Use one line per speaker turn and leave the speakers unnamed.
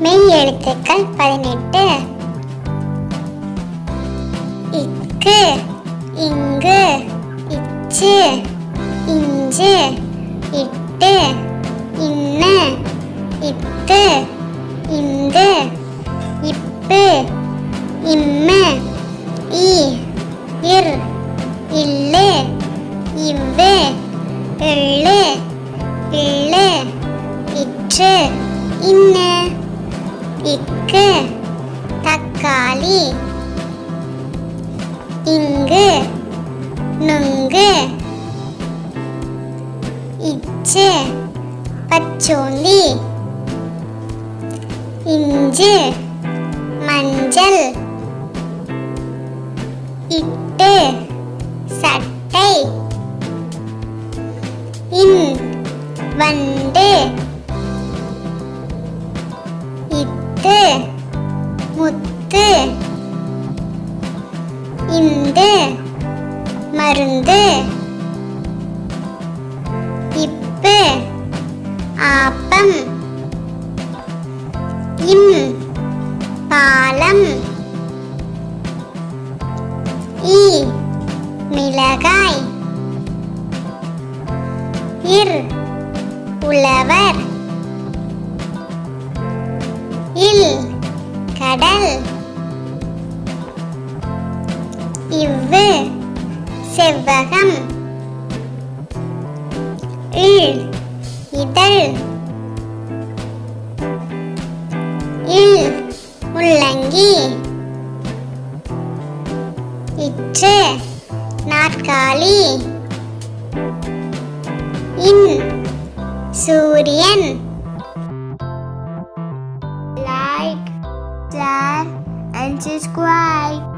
மெய் எழுத்துக்கள் 18. இக்கு, இங்கு, இச்சு, இஞ்சு, இட்டு, இன்னு, இத்து, இந்து, இப்பு, இம்மு, இ, இர், இல்லு, இவ்வு, எள்ளு, இள்ளு, இற்று, இன்னு. இக்கு, தக்காளி. இங்கு, நுங்கு. இச்சு, பச்சோந்தி. இஞ்சு, மஞ்சள். இட்டு, சட்டை. இன், வண்டு. இத்து, முத்து. இந்து, மருந்து. இப்பு, ஆப்பம். இம், பாலம். ஈ, மிளகாய். இர், உழவர். இல், கடல். இவ்வு, செவ்வகம். இல், இதழ். இல், முள்ளங்கி. இற்று, நாற்காலி. இன், சூரியன்.
Like, share and subscribe.